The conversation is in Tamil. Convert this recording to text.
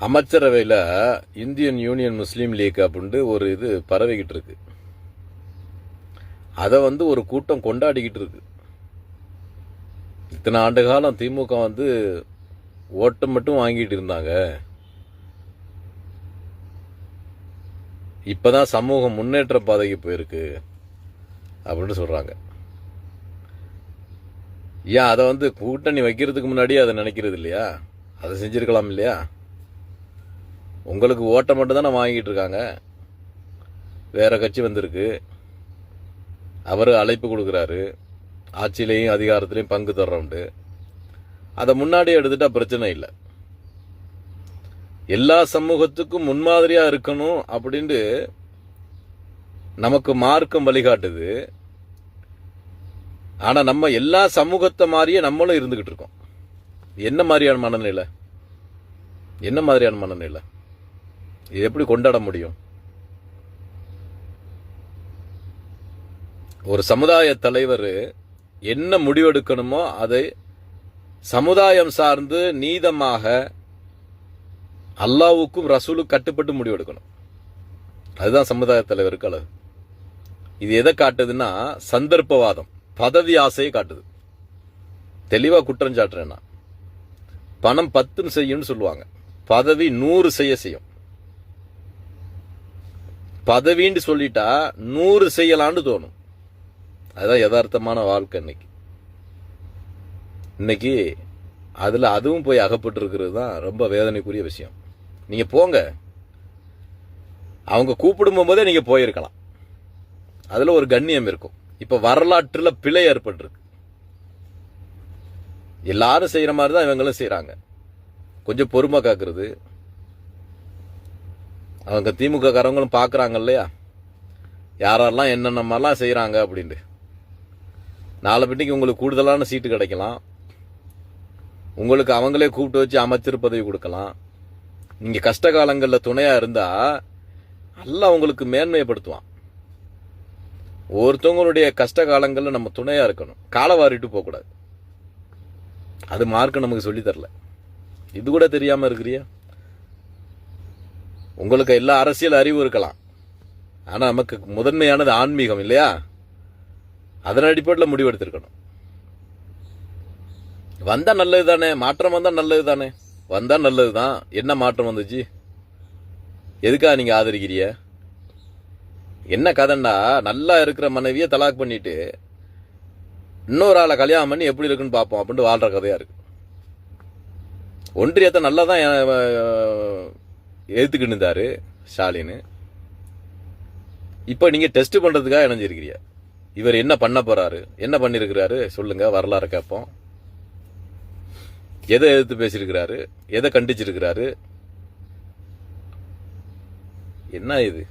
அமைச்சரவையில் இந்தியன் யூனியன் முஸ்லீம் லீக் அப்படின்ட்டு ஒரு இது பரவிக்கிட்டு இருக்கு. அதை ஒரு கூட்டம் கொண்டாடிக்கிட்டு இருக்கு. இத்தனை ஆண்டு காலம் திமுக ஓட்டு மட்டும் வாங்கிட்டு இருந்தாங்க. இப்பதான் சமூகம் முன்னேற்ற பாதைக்கு போயிருக்கு அப்படின்னு சொல்றாங்க. ஏன் அதை கூட்டணி வைக்கிறதுக்கு முன்னாடியே அதை நினைக்கிறது இல்லையா? அதை செஞ்சிருக்கலாம் இல்லையா? உங்களுக்கு ஓட்டை மட்டும் தானே வாங்கிட்டு இருக்காங்க. வேற கட்சி வந்திருக்கு, அவர் அழைப்பு கொடுக்குறாரு, ஆட்சியிலையும் அதிகாரத்திலையும் பங்கு தர்றோம்ட்டு. அதை முன்னாடியே எடுத்துட்டா பிரச்சனை இல்லை. எல்லா சமூகத்துக்கும் முன்மாதிரியா இருக்கணும் அப்படின்ட்டு நமக்கு மார்க்கம் வழிகாட்டுது. ஆனா நம்ம எல்லா சமூகத்தை மாதிரியே நம்மளும் இருந்துகிட்டு இருக்கோம். என்ன மாதிரியான மனநிலை? என்ன மாதிரியான மனநிலை? இது எப்படி கொண்டாட முடியும்? ஒரு சமுதாய தலைவர் என்ன முடிவெடுக்கணுமோ அதை சமுதாயம் சார்ந்து நீதமாக அல்லாஹ்வுக்கும் ரசூலுக்கும் கட்டுப்பட்டு முடிவெடுக்கணும். அதுதான் சமுதாய தலைவருக்கு அழகு. இது எதை காட்டுதுன்னா சந்தர்ப்பவாதம், பதவி ஆசையை காட்டுது. தெளிவா குற்றம் சாட்டுறேன்னா, பணம் 10 செய்யும்னு சொல்லுவாங்க, பதவி 100 செய்யும். பதவின்னு சொல்லிட்டா 100 செய்யலான்னு தோணும். அதுதான் யதார்த்தமான வாழ்க்கை. இன்னைக்கு அதுல அதுவும் போய் அகப்பட்டு இருக்கிறது தான் ரொம்ப வேதனைக்குரிய விஷயம். நீங்க போங்க, அவங்க கூப்பிடும் போதே நீங்க போயிருக்கலாம். அதுல ஒரு கண்ணியம் இருக்கும். இப்ப வரலாற்றுல பிழை ஏற்பட்டிருக்கு. எல்லாரும் செய்யற மாதிரி தான் இவங்களும் செய்யறாங்க. கொஞ்சம் பொறுமை காக்குறது. அவங்க திமுக காரங்களும் பாக்குறாங்க இல்லையா, யாரெல்லாம் என்னென்ன மாதிரிலாம் செய்யறாங்க அப்படின்ட்டு. நாளை பின்னைக்கு உங்களுக்கு கூடுதலான சீட்டு கிடைக்கலாம். உங்களுக்கு அவங்களே கூப்பிட்டு வச்சு அமைச்சர் பதவி கொடுக்கலாம். நீங்க கஷ்ட காலங்களில் துணையா இருந்தா எல்லாம் உங்களுக்கு மேன்மைப்படுத்துவான். ஒருத்தவங்களுடைய கஷ்ட காலங்களில் நம்ம துணையா இருக்கணும், காலவாரிட்டு போக கூடாது. அது மார்க்க நமக்கு சொல்லி தரல. இது கூட தெரியாம இருக்கிறியா? உங்களுக்கு எல்லா அரசியல் அறிவு இருக்கலாம், ஆனா நமக்கு முதன்மையானது ஆன்மீகம் இல்லையா? அதன் அடிப்படையில் முடிவெடுத்திருக்கணும். வந்தா நல்லது தானே, மாற்றம் வந்தா நல்லது தானே. வந்தா நல்லதுதான். என்ன மாற்றம் வந்துச்சு? எதுக்காக நீங்க ஆதரிக்கிறிய? என்ன கதைன்னா, நல்லா இருக்கிற மனைவியை தலாக் பண்ணிட்டு இன்னொரு ஆளை கல்யாணம் பண்ணி எப்படி இருக்குன்னு பார்ப்போம் அப்படின்ட்டு வாழ்ற கதையா இருக்கு. ஒன்றியத்தை நல்லா தான் எழுத்துக்கிட்டு இருந்தாரு ஸ்டாலின். இப்ப நீங்க டெஸ்ட் பண்றதுக்காக இணைஞ்சிருக்கிறிய. இவர் என்ன பண்ண போறாரு, என்ன பண்ணிருக்கிறாரு சொல்லுங்க, வரலாறு கேட்போம். எதை எதிர்த்து பேசியிருக்கிறாரு, எதை கண்டிச்சிருக்கிறாரு, என்ன இது?